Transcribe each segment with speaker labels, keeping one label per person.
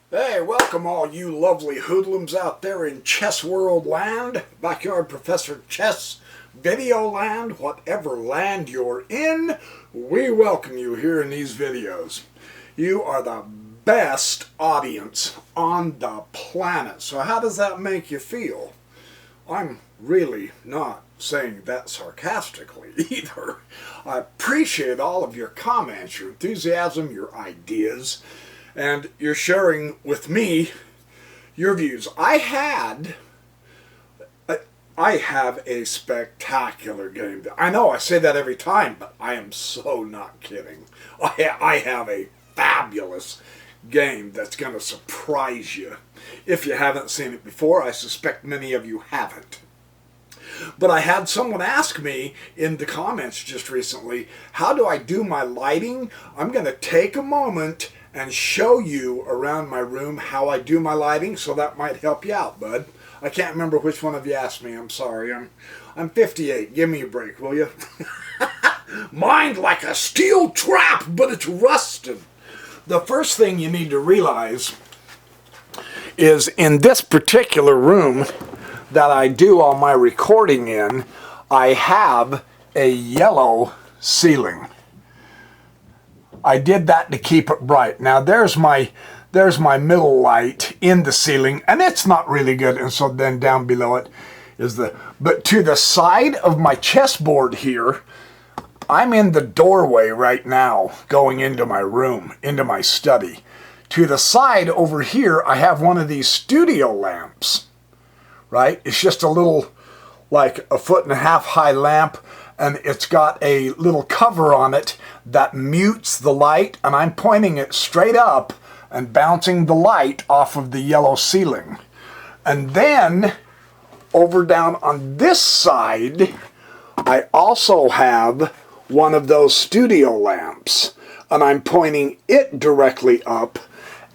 Speaker 1: Hey, welcome all you lovely hoodlums out there in Chess World land, Backyard Professor Chess, Video land, whatever land you're in, we welcome you here in these videos. You are the best audience on the planet. So how does that make you feel? I'm really not saying that sarcastically either. I appreciate all of your comments, your enthusiasm, your ideas, and you're sharing with me your views. I have a spectacular game. I know I say that every time, but I am so not kidding. I have a fabulous game that's going to surprise you. If you haven't seen it before, I suspect many of you haven't. But I had someone ask me in the comments just recently, how do I do my lighting? I'm going to take a moment and show you around my room how I do my lighting, so that might help you out, bud. I can't remember which one of you asked me. I'm sorry. I'm 58. Give me a break, will you? Mind like a steel trap, but it's rusted. The first thing you need to realize is in this particular room that I do all my recording in, I have a yellow ceiling. I did that to keep it bright. Now there's my middle light in the ceiling, and it's not really good, and so then down below it is but to the side of my chessboard here, I'm in the doorway right now going into my room, into my study. To the side over here, I have one of these studio lamps, right? It's just a little, like a 1.5 foot high lamp, and it's got a little cover on it that mutes the light, and I'm pointing it straight up and bouncing the light off of the yellow ceiling. And then over down on this side, I also have one of those studio lamps, and I'm pointing it directly up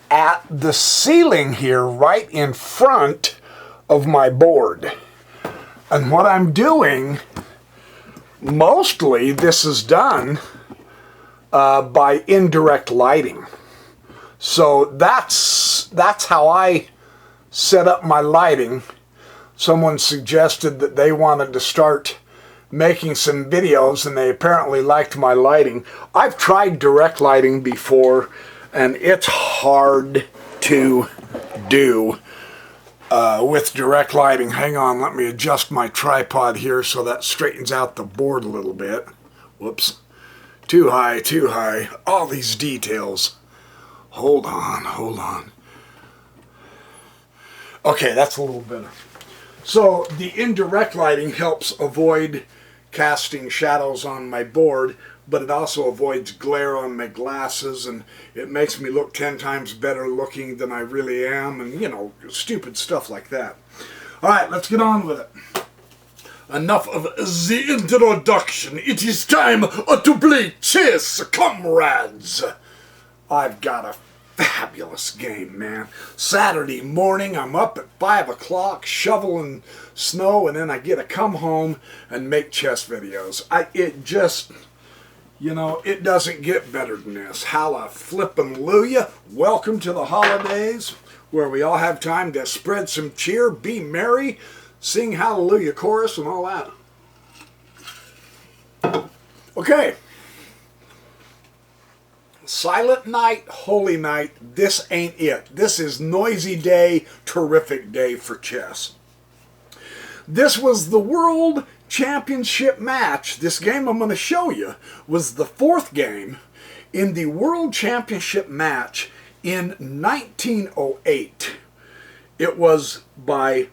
Speaker 1: at the ceiling here right in front of my board. And what I'm doing, mostly this is done by indirect lighting. So that's how I set up my lighting. Someone suggested that they wanted to start making some videos, and they apparently liked my lighting. I've tried direct lighting before, and it's hard to do with direct lighting. Hang on, let me adjust my tripod here so that straightens out the board a little bit. Whoops. Too high, too high. All these details. Hold on. Okay, that's a little better. So the indirect lighting helps avoid casting shadows on my board, but it also avoids glare on my glasses, and it makes me look 10 times better looking than I really am, and you know, stupid stuff like that. Alright, let's get on with it. Enough of the introduction. It is time to play chess, comrades. I've got a fabulous game, man. Saturday morning, I'm up at 5 o'clock shoveling snow, and then I get to come home and make chess videos. It just, you know, it doesn't get better than this. Hallelujah. Welcome to the holidays, where we all have time to spread some cheer, be merry, sing hallelujah chorus and all that. Okay. Silent night, holy night, this ain't it. This is noisy day, terrific day for chess. This was the World Championship match. This game I'm going to show you was the 4th game in the World Championship match in 1908. It was by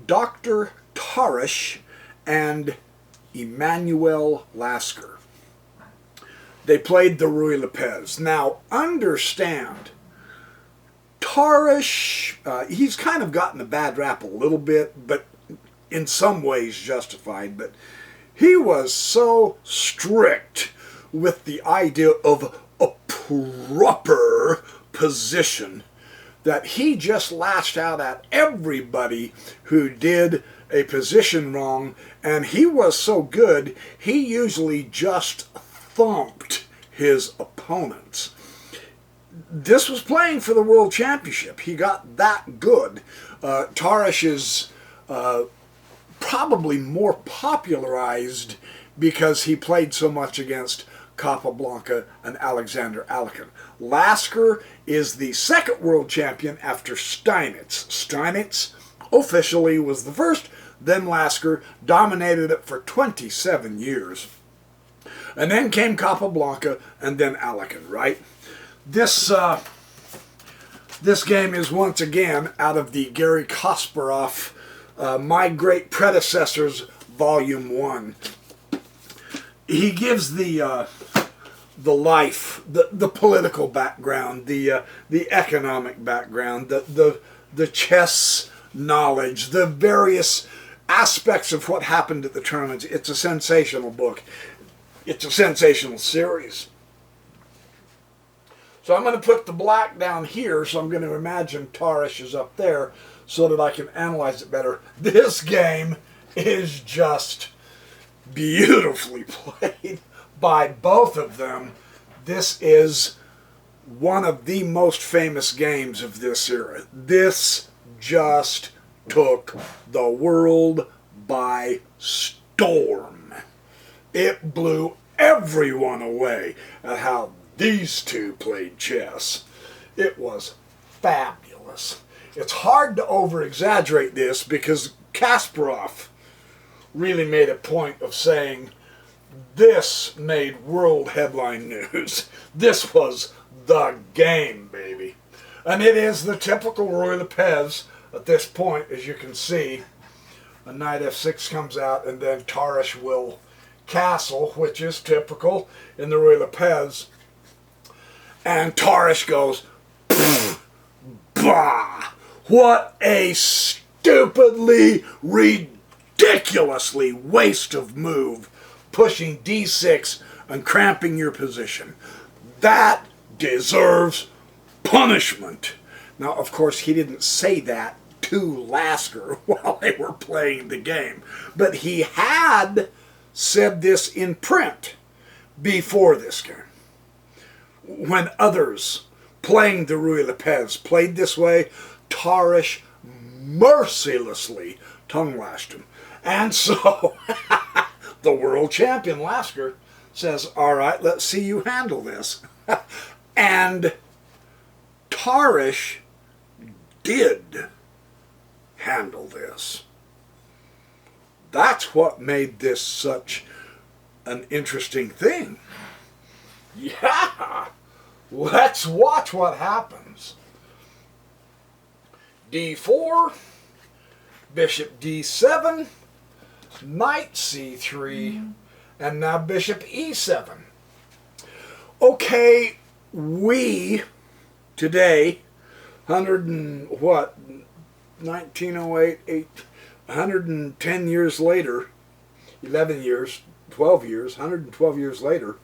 Speaker 1: Dr. Tarrasch and Emanuel Lasker. They played the Ruy Lopez. Now, understand, Tarrasch, he's kind of gotten a bad rap a little bit, but in some ways justified, but he was so strict with the idea of a proper position that he just lashed out at everybody who did a position wrong, and he was so good, he usually just thumped his opponents. this was playing for the World Championship. He got that good. Tarrasch is probably more popularized because he played so much against Capablanca and Alexander Alekhine. Lasker is the second world champion after Steinitz. Steinitz officially was the first, then Lasker dominated it for 27 years. And then came Capablanca and then Alekhine, right? This game is once again out of the Garry Kasparov My Great Predecessors Volume 1. He gives the life, the political background, the economic background, the chess knowledge, the various aspects of what happened at the tournaments. It's a sensational book. It's a sensational series. So I'm going to put the black down here, so I'm going to imagine Tarrasch is up there so that I can analyze it better. This game is just beautifully played by both of them. This is one of the most famous games of this era. This just took the world by storm. It blew everyone away at how these two played chess. It was fabulous. It's hard to over-exaggerate this because Kasparov really made a point of saying this made world headline news. This was the game, baby. And it is the typical Ruy Lopez at this point, as you can see. A knight f6 comes out, and then Tarrasch will castle, which is typical in the Ruy Lopez. And Tarrasch goes, bah! What a stupidly, ridiculously waste of move, pushing d6 and cramping your position. That deserves punishment. Now, of course, he didn't say that to Lasker while they were playing the game, but he had said this in print before this game. When others playing the Ruy Lopez played this way, Tarrasch mercilessly tongue-lashed him. And so the world champion Lasker says, all right, let's see you handle this. And Tarrasch did handle this. That's what made this such an interesting thing. Yeah, let's watch what happens. d4, bishop d7, knight c3, and now bishop e7. Okay, we today, 1908, 110 years later, 11 years, 12 years, 112 years later,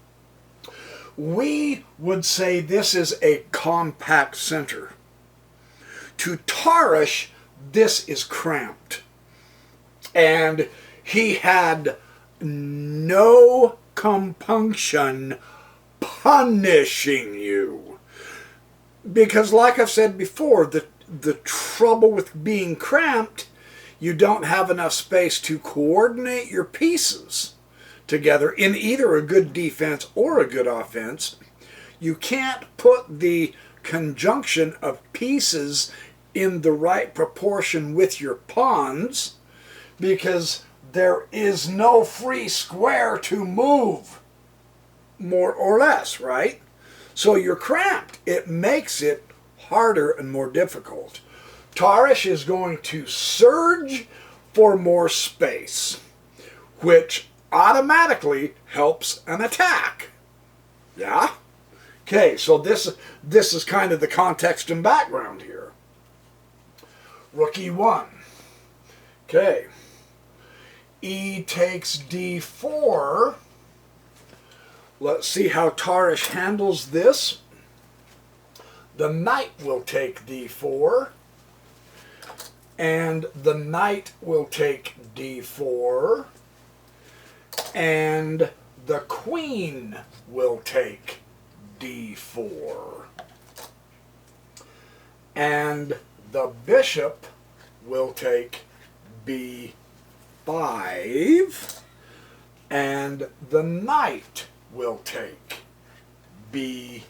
Speaker 1: we would say this is a compact center. To Tarrasch, this is cramped. And he had no compunction punishing you. Because like I've said before, the trouble with being cramped, you don't have enough space to coordinate your pieces together in either a good defense or a good offense. You can't put the conjunction of pieces in the right proportion with your pawns because there is no free square to move, more or less, right? So you're cramped. It makes it harder and more difficult. Tarrasch is going to surge for more space, which automatically helps an attack. Yeah? Okay, so this is kind of the context and background here. Rook e1. Okay. E takes d4. Let's see how Tarrasch handles this. The knight will take d4. And the knight will take d4. And the queen will take d4. and the bishop will take b5, and the knight will take b5.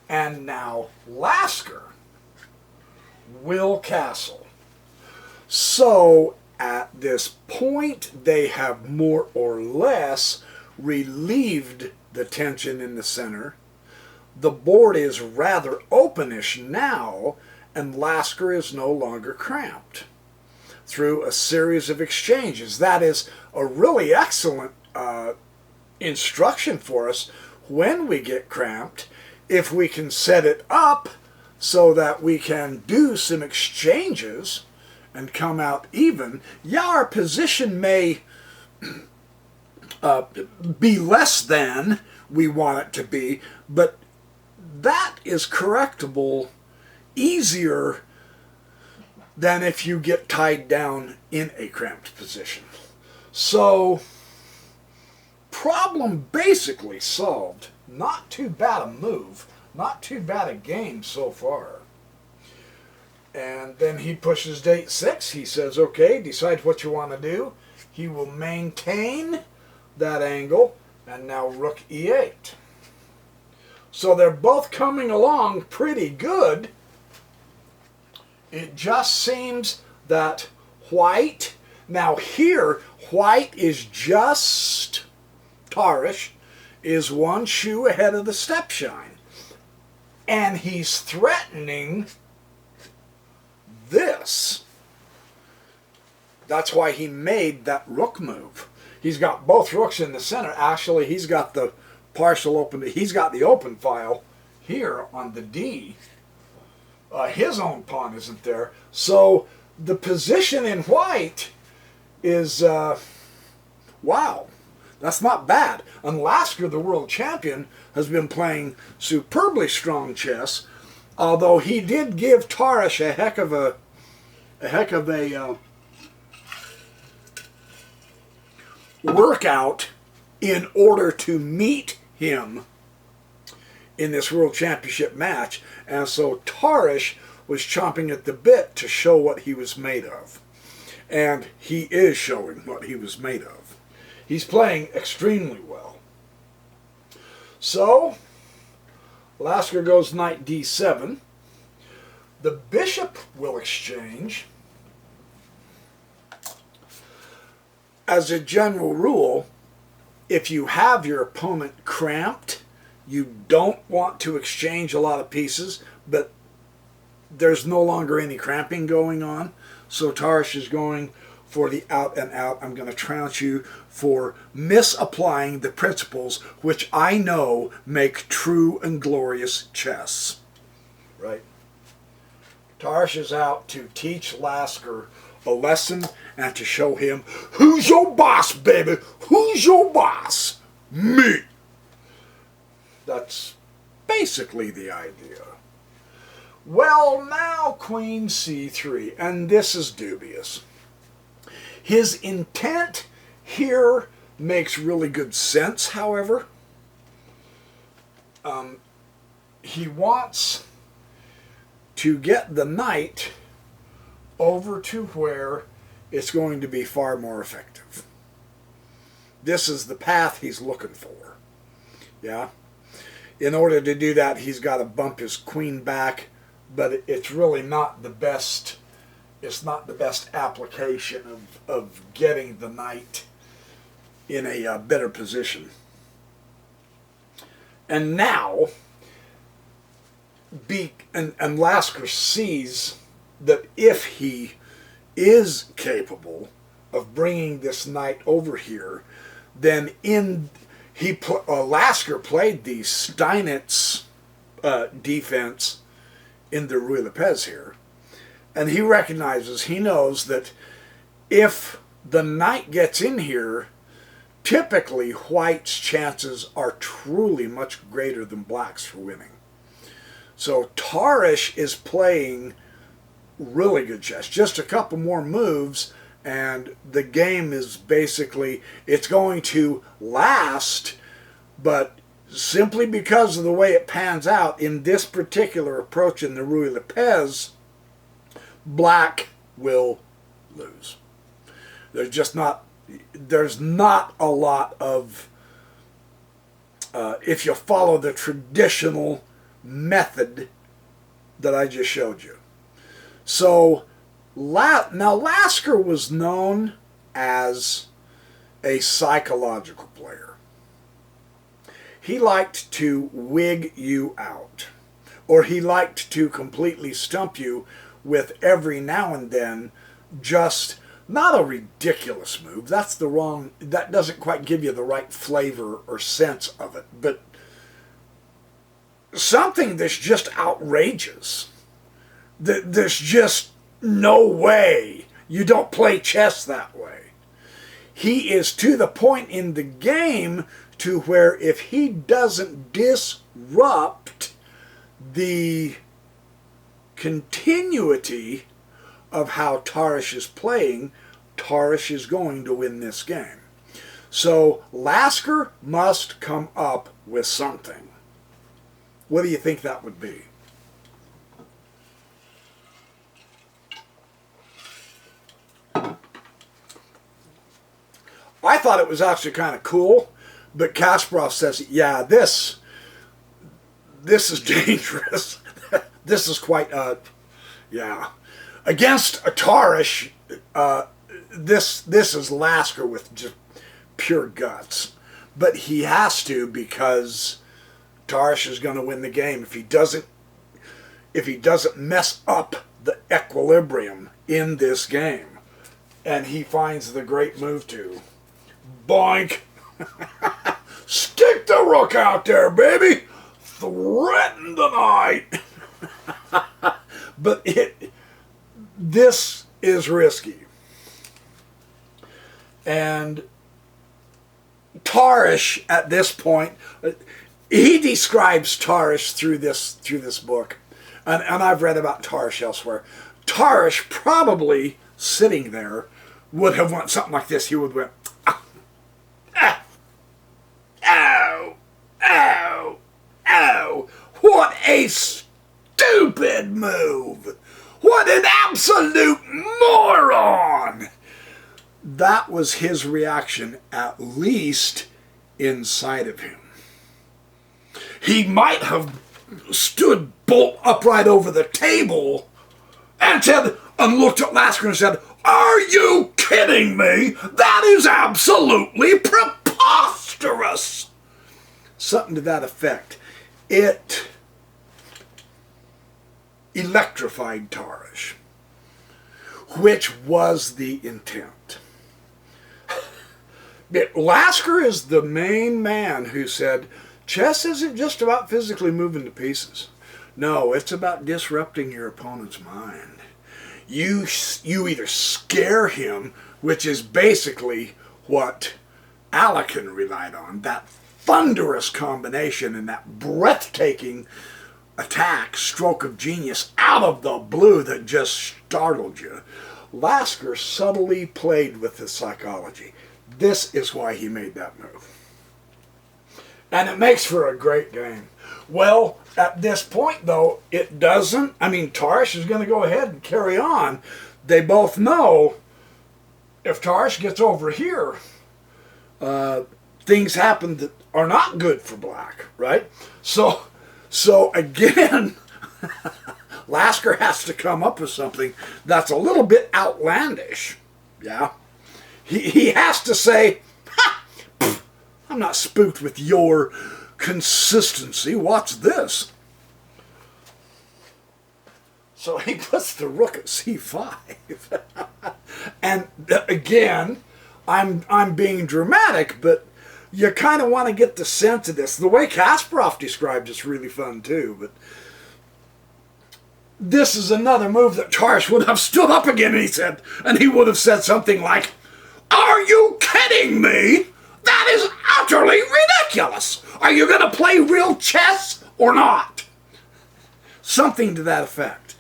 Speaker 1: And now Lasker will castle. So at this point, they have more or less relieved the tension in the center. The board is rather openish now, and Lasker is no longer cramped through a series of exchanges. That is a really excellent instruction for us when we get cramped, if we can set it up so that we can do some exchanges and come out even. Yeah, our position may be less than we want it to be, but that is correctable easier than if you get tied down in a cramped position. So, problem basically solved. Not too bad a move, not too bad a game so far. And then he pushes date 6. He says, okay, decide what you want to do. He will maintain that angle, and now rook e8. So they're both coming along pretty good. It just seems that white, now here, white is just, Tarrasch is one shoe ahead of the step shine. And he's threatening this. That's why he made that rook move. He's got both rooks in the center. Actually, he's got the partial open. He's got the open file here on the D. His own pawn isn't there. So the position in white is, wow, that's not bad. And Lasker, the world champion, has been playing superbly strong chess, although he did give Tarrasch a heck of a workout in order to meet him in this world championship match. And so Tarrasch was chomping at the bit to show what he was made of. And he is showing what he was made of. He's playing extremely well. So, Lasker goes knight d7. The bishop will exchange. As a general rule, if you have your opponent cramped, you don't want to exchange a lot of pieces, but there's no longer any cramping going on. So Tarrasch is going for the out and out. I'm going to trounce you for misapplying the principles which I know make true and glorious chess. Right? Tarrasch is out to teach Lasker a lesson and to show him, who's your boss, baby? Who's your boss? Me. That's basically the idea. Well, now queen c3, and this is dubious. His intent here makes really good sense, however. He wants to get the knight over to where it's going to be far more effective. This is the path he's looking for. Yeah? In order to do that, he's got to bump his queen back, but it's really not the best. It's not the best application of getting the knight in a better position. And now, and Lasker sees that if he is capable of bringing this knight over here, then Lasker played the Steinitz defense in the Ruy Lopez here, and he recognizes, he knows that if the knight gets in here, typically white's chances are truly much greater than black's for winning. So Tarrasch is playing really good chess. Just a couple more moves and the game is basically, it's going to last, but simply because of the way it pans out in this particular approach in the Ruy Lopez, black will lose. There's not a lot of, if you follow the traditional method that I just showed you. So now Lasker was known as a psychological player. He liked to wig you out, or he liked to completely stump you with every now and then just not a ridiculous move. That doesn't quite give you the right flavor or sense of it, but something that's just outrageous. There's just no way. You don't play chess that way. He is to the point in the game to where if he doesn't disrupt the continuity of how Tarrasch is playing, Tarrasch is going to win this game. So Lasker must come up with something. What do you think that would be? I thought it was actually kind of cool, but Kasparov says, yeah, this is dangerous. This is quite, yeah. Against a Tarrasch, this is Lasker with just pure guts. But he has to, because Tarrasch is going to win the game. If he doesn't mess up the equilibrium in this game, and he finds the great move to boink. Stick the rook out there, baby. Threaten the knight. But this is risky. And Tarrasch at this point, he describes Tarrasch through this book, and I've read about Tarrasch elsewhere. Tarrasch probably sitting there would have went something like this. He would have went, ow, ow, ow. What a stupid move. What an absolute moron. That was his reaction, at least inside of him. He might have stood bolt upright over the table and looked at Lasker and said, "Are you kidding me? That is absolutely preposterous." Something to that effect. It electrified Tarrasch, which was the intent. Lasker is the main man who said, chess isn't just about physically moving to pieces. No, it's about disrupting your opponent's mind. You either scare him, which is basically what Alekin relied on, that thunderous combination and that breathtaking attack, stroke of genius out of the blue that just startled you. Lasker subtly played with the psychology. This is why he made that move. And it makes for a great game. Well, at this point, though, it doesn't. I mean, Tarrasch is going to go ahead and carry on. They both know if Tarrasch gets over here, things happen that are not good for black, right? So again, Lasker has to come up with something that's a little bit outlandish. Yeah. He has to say, I'm not spooked with your consistency. Watch this. So he puts the rook at c5. And again, I'm being dramatic, but you kind of want to get the sense of this. The way Kasparov described it's really fun too, but this is another move that Tarrasch would have stood up again, and he would have said something like, "Are you kidding me? That is utterly ridiculous. Are you going to play real chess or not?" Something to that effect.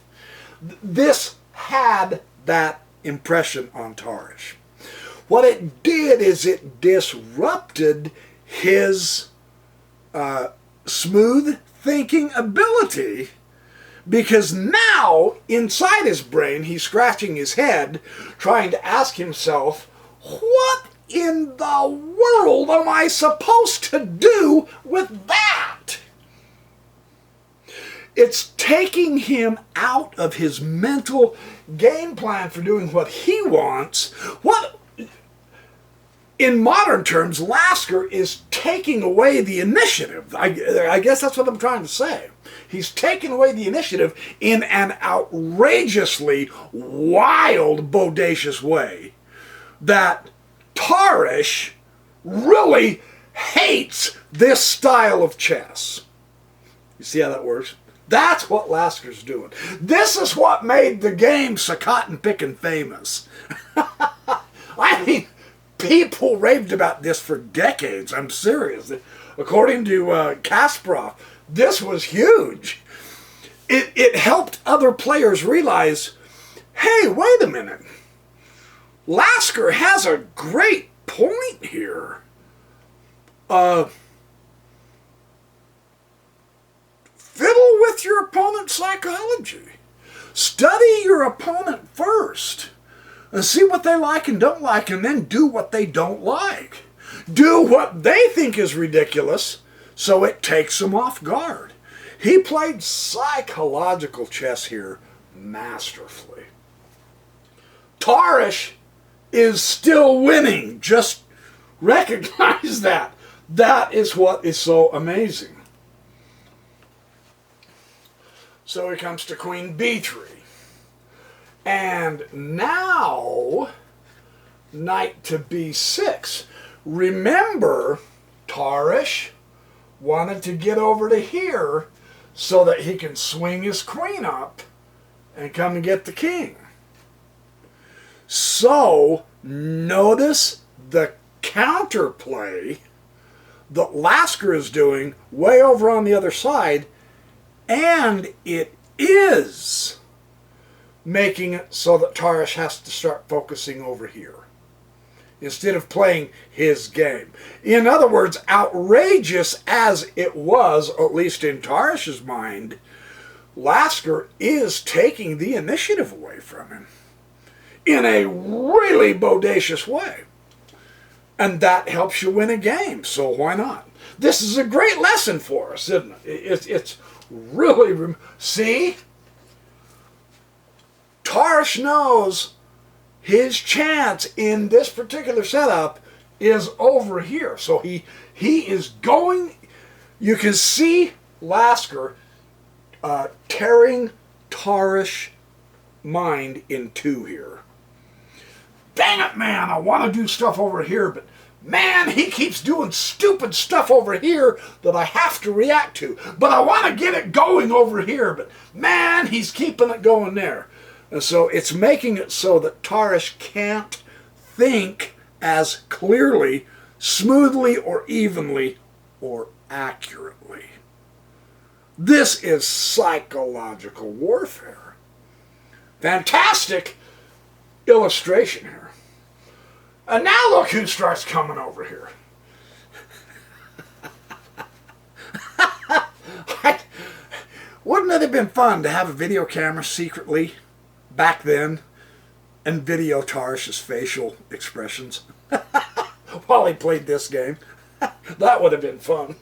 Speaker 1: This had that impression on Tarrasch. What it did is it disrupted his smooth thinking ability, because now inside his brain he's scratching his head trying to ask himself, what in the world am I supposed to do with that? It's taking him out of his mental game plan for doing what he wants. What, in modern terms, Lasker is taking away the initiative. I guess that's what I'm trying to say. He's taken away the initiative in an outrageously wild, bodacious way that Tarrasch really hates this style of chess. You see how that works? That's what Lasker's doing. This is what made the game so cotton picking famous. I mean, people raved about this for decades. I'm serious. According to Kasparov, this was huge. It helped other players realize, hey, wait a minute. Lasker has a great point here. Fiddle with your opponent's psychology. Study your opponent first and see what they like and don't like, and then do what they don't like. Do what they think is ridiculous so it takes them off guard. He played psychological chess here masterfully. Tarrasch is still winning. Just recognize that. That is what is so amazing. So he comes to Queen B3. And now, Knight to B6. Remember, Tarrasch wanted to get over to here so that he can swing his queen up and come and get the king. So, notice the counterplay that Lasker is doing way over on the other side, and it is making it so that Tarrasch has to start focusing over here instead of playing his game. In other words, outrageous as it was, at least in Tarrasch's mind, Lasker is taking the initiative away from him in a really bodacious way. And that helps you win a game, so why not? This is a great lesson for us, isn't it? It's really, see? Tarrasch knows his chance in this particular setup is over here. So he is going, you can see Lasker tearing Tarrasch's mind in two here. Dang it, man, I want to do stuff over here, but man, he keeps doing stupid stuff over here that I have to react to. But I want to get it going over here, but man, he's keeping it going there. And so it's making it so that Tarrasch can't think as clearly, smoothly, or evenly, or accurately. This is psychological warfare. Fantastic illustration here. And now look who starts coming over here. Wouldn't it have been fun to have a video camera secretly back then and video Tarrasch's facial expressions while he played this game? That would have been fun.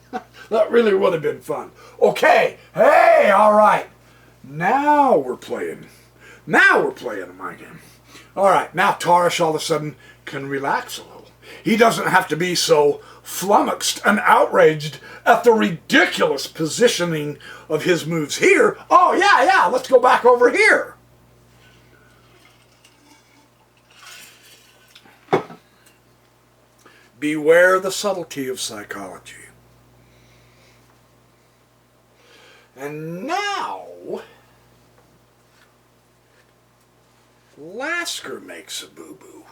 Speaker 1: That really would have been fun. Okay, hey, all right. Now we're playing. Now we're playing my game. All right, now Tarrasch all of a sudden can relax a little. He doesn't have to be so flummoxed and outraged at the ridiculous positioning of his moves here. Oh, yeah, let's go back over here. Beware the subtlety of psychology. And now, Lasker makes a boo-boo.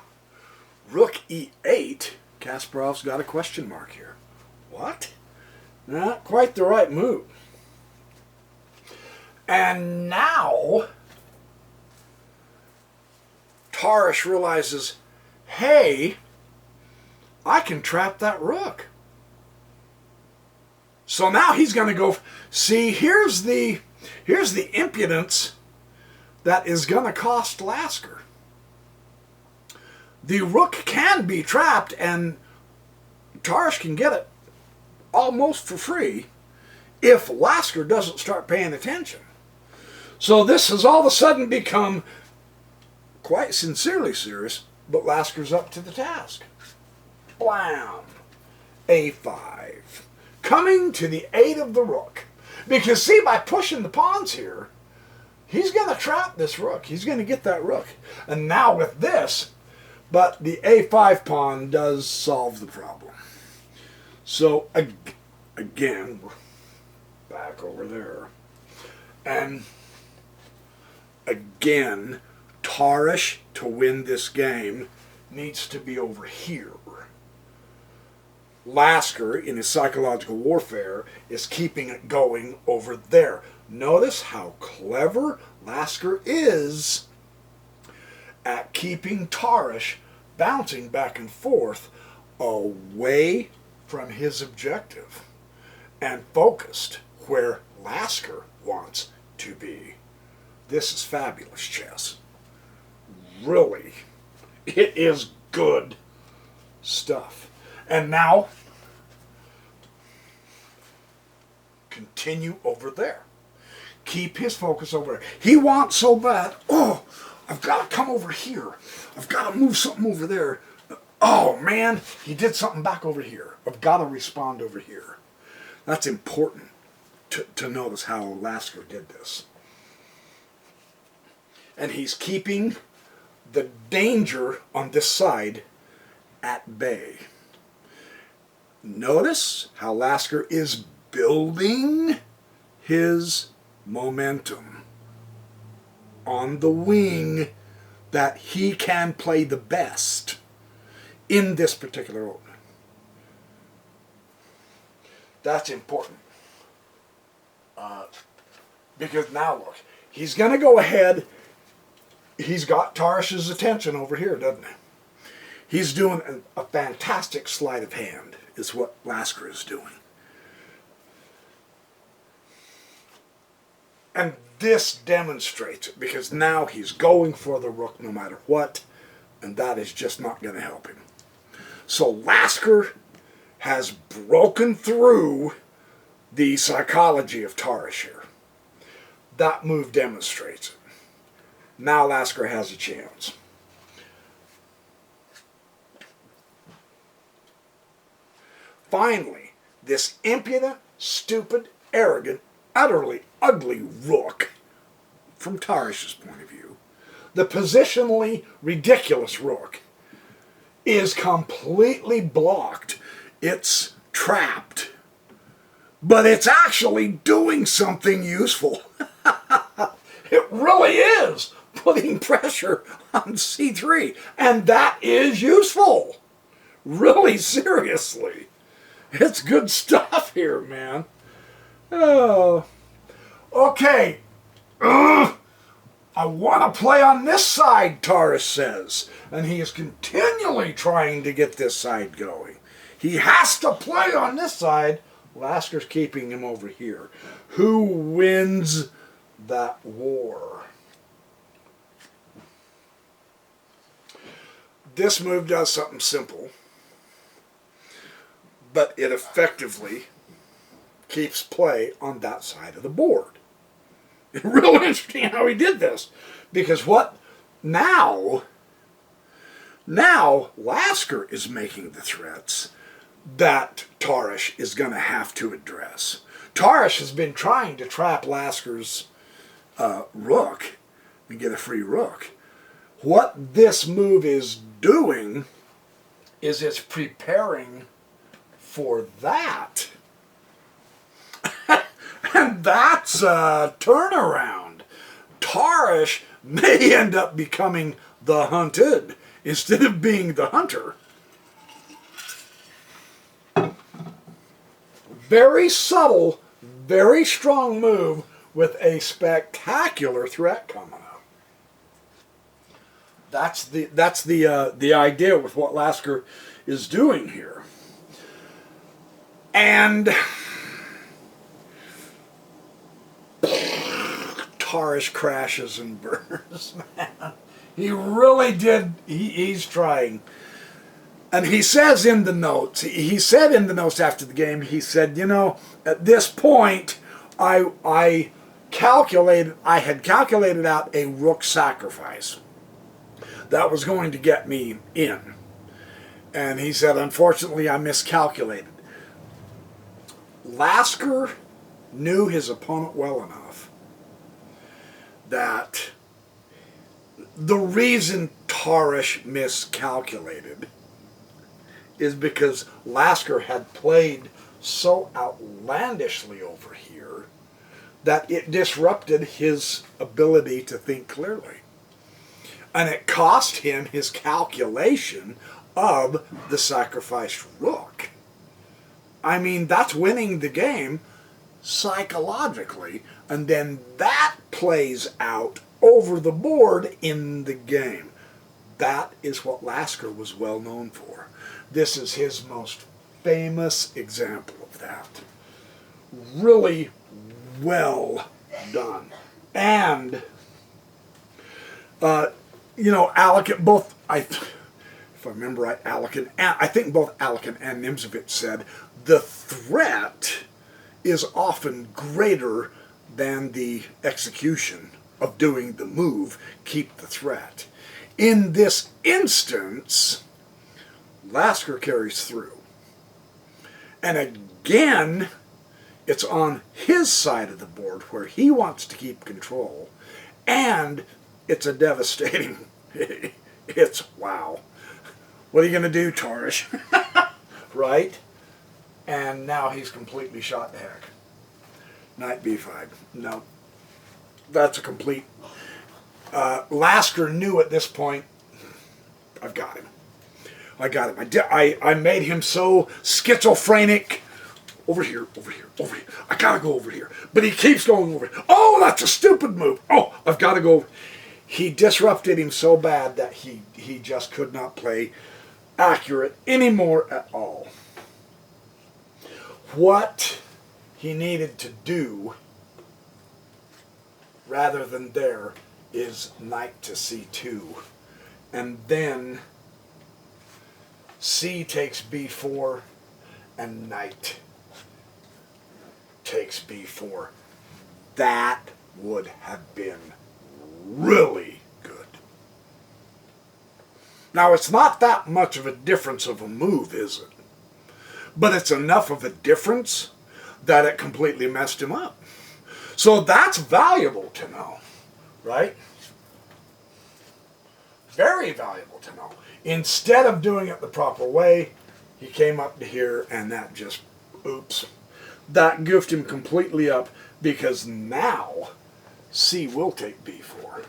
Speaker 1: Rook e8. Kasparov's got a question mark here. What? Not quite the right move. And now, Tarrasch realizes, hey, I can trap that rook. So now he's going to go. See, here's the impudence that is going to cost Lasker. The rook can be trapped, and Tarrasch can get it almost for free if Lasker doesn't start paying attention. So this has all of a sudden become quite sincerely serious, but Lasker's up to the task. Blam! A5. Coming to the aid of the rook. Because see, by pushing the pawns here, he's going to trap this rook. He's going to get that rook. And now with this, but the A5 pawn does solve the problem. So again, back over there. And again, Tarrasch, to win this game, needs to be over here. Lasker, in his psychological warfare, is keeping it going over there. Notice how clever Lasker is at keeping Tarrasch bouncing back and forth away from his objective and focused where Lasker wants to be. This is fabulous chess. Really, it is good stuff. And now, continue over there. Keep his focus over there. He wants so bad, oh, I've got to come over here. I've got to move something over there. Oh, man, he did something back over here. I've got to respond over here. That's important to notice how Lasker did this. And he's keeping the danger on this side at bay. Notice how Lasker is building his momentum on the wing that he can play the best in this particular opening. That's important. Because now look, he's going to go ahead. He's got Tarrasch's attention over here, doesn't he? He's doing a fantastic sleight of hand, is what Lasker is doing. And this demonstrates it, because now he's going for the rook no matter what, and that is just not going to help him. So Lasker has broken through the psychology of Tarrasch here. That move demonstrates it. Now Lasker has a chance. Finally, this impudent, stupid, arrogant, utterly ugly rook, from Tarrasch's point of view, the positionally ridiculous rook, is completely blocked. It's trapped. But it's actually doing something useful. It really is putting pressure on c3. And that is useful. Really, seriously. It's good stuff here, man. Oh. Okay. I want to play on this side, Tarrasch says. And he is continually trying to get this side going. He has to play on this side. Lasker's keeping him over here. Who wins that war? This move does something simple, but it effectively keeps play on that side of the board. It's real interesting how he did this, because what now Lasker is making the threats that Tarrasch is going to have to address. Tarrasch has been trying to trap Lasker's rook and get a free rook. What this move is doing is it's preparing for that. And that's a turnaround. Tarrasch may end up becoming the hunted instead of being the hunter. Very subtle, very strong move with a spectacular threat coming up. That's the idea with what Lasker is doing here. And Tarrasch crashes and burns, man. He really did. He's trying. And he says in the notes, he said in the notes after the game, he said, you know, at this point, I had calculated out a rook sacrifice that was going to get me in. And he said, unfortunately, I miscalculated. Lasker knew his opponent well enough that the reason Tarrasch miscalculated is because Lasker had played so outlandishly over here that it disrupted his ability to think clearly. And it cost him his calculation of the sacrificed rook. I mean, that's winning the game psychologically, and then that plays out over the board in the game. That is what Lasker was well known for. This is his most famous example of that. Really well done. And, you know, Alec, both, if I remember right, I think both Alec and Nimzovich said, the threat is often greater than the execution of doing the move. Keep the threat. In this instance, Lasker carries through. And again, it's on his side of the board where he wants to keep control. And it's a devastating, it's wow. What are you going to do, Tarrasch? Right? And now he's completely shot to heck. Knight b5. No. That's a complete... Lasker knew at this point, I've got him. I got him. I made him so schizophrenic. Over here, over here, over here. I gotta go over here. But he keeps going over here. Oh, that's a stupid move. Oh, I've got to go. He disrupted him so bad that he just could not play accurate anymore at all. What he needed to do, rather than there, is knight to c2. And then c takes b4 and knight takes b4. That would have been really good. Now, it's not that much of a difference of a move, is it? But it's enough of a difference that it completely messed him up. So that's valuable to know, right? Very valuable to know. Instead of doing it the proper way, he came up to here and that just, oops. That goofed him completely up because now C will take b4.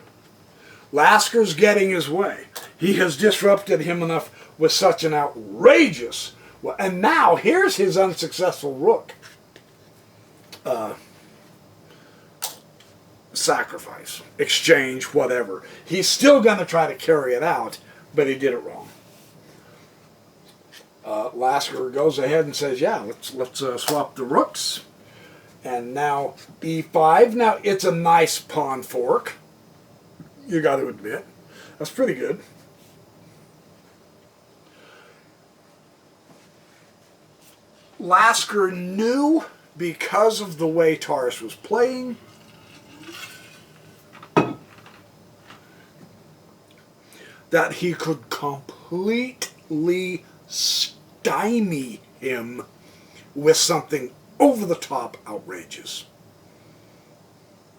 Speaker 1: Lasker's getting his way. He has disrupted him enough with such an outrageous... And now here's his unsuccessful rook. Sacrifice, exchange, whatever. He's still going to try to carry it out, but he did it wrong. Lasker goes ahead and says, yeah, let's swap the rooks. And now e5. Now, it's a nice pawn fork. You got to admit. That's pretty good. Lasker knew, because of the way Tarrasch was playing, that he could completely stymie him with something over-the-top outrageous.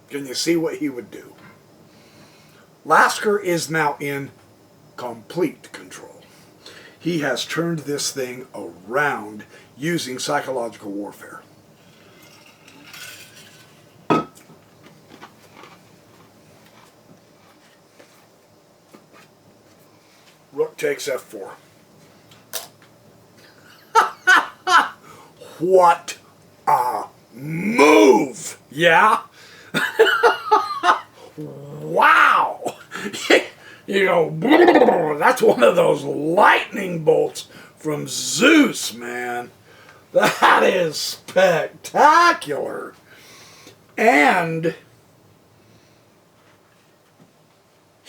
Speaker 1: Can you see what he would do? Lasker is now in complete control. He has turned this thing around using psychological warfare. Rook takes f4. What a move! Yeah? Wow! You know, that's one of those lightning bolts from Zeus, man. That is spectacular. And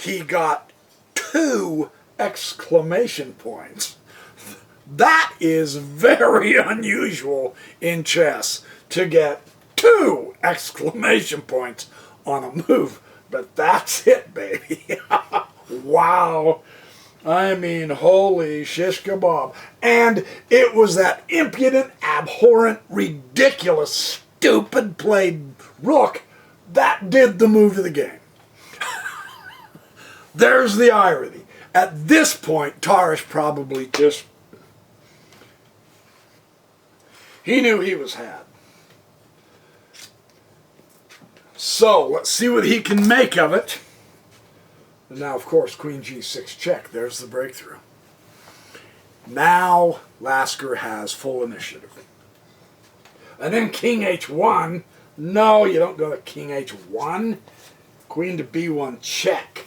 Speaker 1: he got 2 exclamation points. That is very unusual in chess, to get 2 exclamation points on a move. But that's it, baby. Wow. I mean, holy shish kebab. And it was that impudent, abhorrent, ridiculous, stupid played rook that did the move of the game. There's the irony. At this point, Tarrasch probably just... he knew he was had. So, let's see what he can make of it. And now, of course, Queen G6 check. There's the breakthrough. Now, Lasker has full initiative. And then King H1. No, you don't go to King H1. Queen to B1 check.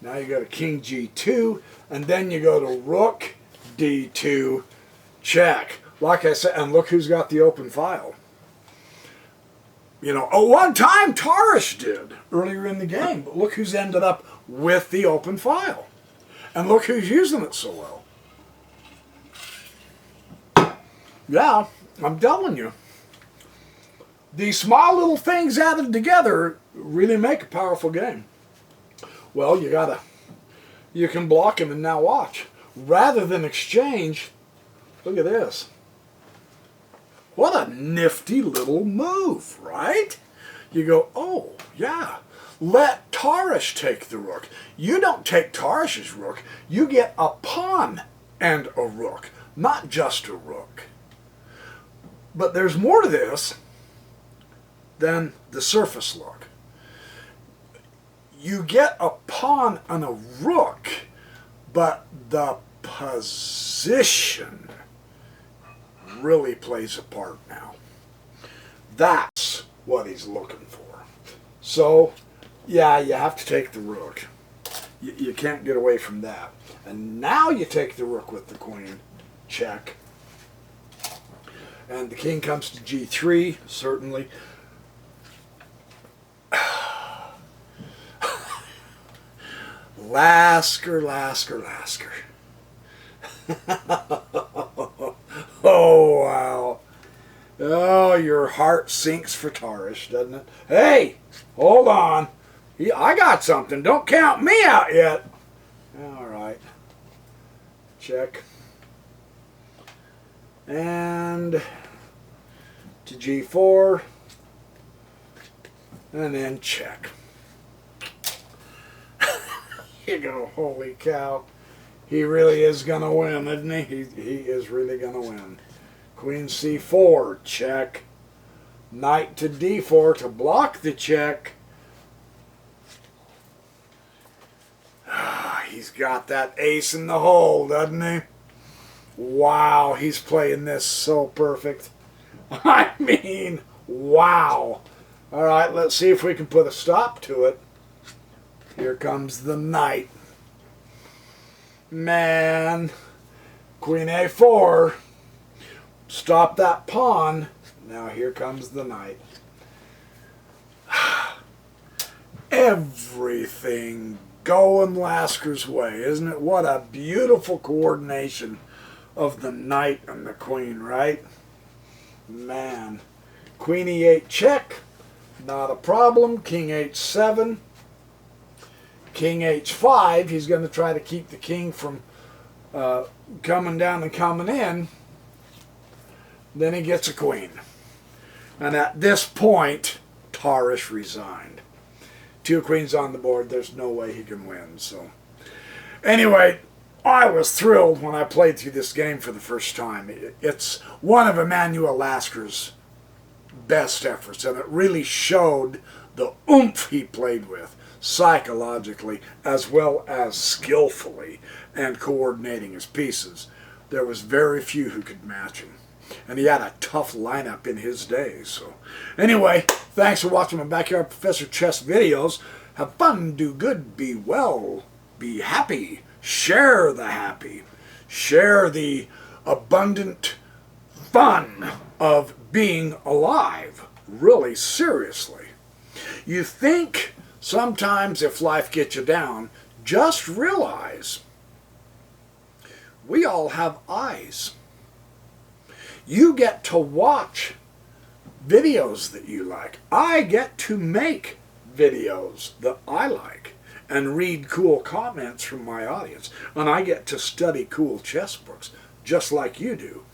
Speaker 1: Now you go to King G2. And then you go to Rook D2 check. Like I said, and look who's got the open file. You know, one time Tarrasch did earlier in the game, but look who's ended up with the open file. And look who's using it so well. Yeah, I'm telling you. These small little things added together really make a powerful game. Well, you can block him and now watch. Rather than exchange, look at this. What a nifty little move, right? You go, oh, yeah, let Tarrasch take the rook. You don't take Tarrasch's rook. You get a pawn and a rook, not just a rook. But there's more to this than the surface look. You get a pawn and a rook, but the position really plays a part now. That's what he's looking for. So, yeah, you have to take the rook. You can't get away from that. And now you take the rook with the queen. Check. And the king comes to G3, certainly. Lasker, Lasker, Lasker. Oh, wow. Oh, your heart sinks for Tarrasch, doesn't it? Hey, hold on. I got something. Don't count me out yet. All right. Check. And to G4. And then check. You go, holy cow. He really is going to win, isn't he? He is really going to win. Queen C4, check. Knight to D4 to block the check. He's got that ace in the hole, doesn't he? Wow, he's playing this so perfect. I mean, wow. All right, let's see if we can put a stop to it. Here comes the knight. Man, Queen A4. Stop that pawn. Now here comes the knight. Everything going Lasker's way, isn't it? What a beautiful coordination of the knight and the queen, right? Man. Queen E8 check. Not a problem. King H7. King H5, he's going to try to keep the king from coming down and coming in. Then he gets a queen. And at this point, Tarrasch resigned. 2 queens on the board, there's no way he can win. So, anyway, I was thrilled when I played through this game for the first time. It's one of Emanuel Lasker's best efforts, and it really showed the oomph he played with, psychologically as well as skillfully, and coordinating his pieces. There was very few who could match him, and he had a tough lineup in his day. So anyway, thanks for watching my Backyard Professor Chess videos. Have fun, do good, be well, be happy, share the happy, share the abundant fun of being alive, really seriously. You think Sometimes if life gets you down, just realize we all have eyes. You get to watch videos that you like. I get to make videos that I like and read cool comments from my audience. And I get to study cool chess books just like you do.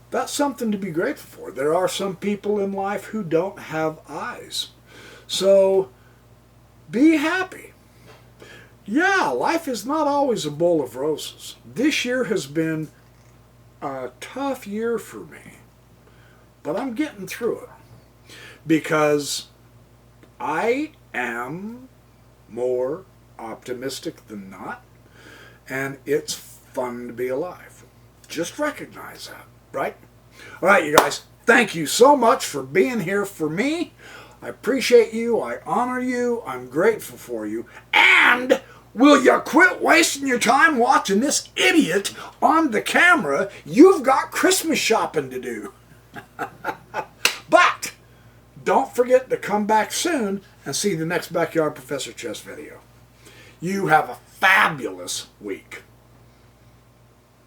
Speaker 1: That's something to be grateful for. There are some people in life who don't have eyes. So be happy. Yeah, life is not always a bowl of roses. This year has been a tough year for me, but I'm getting through it because I am more optimistic than not, and it's fun to be alive. Just recognize that, right? All right, you guys, thank you so much for being here for me. I appreciate you. I honor you. I'm grateful for you. And will you quit wasting your time watching this idiot on the camera? You've got Christmas shopping to do. But don't forget to come back soon and see the next Backyard Professor Chess video. You have a fabulous week.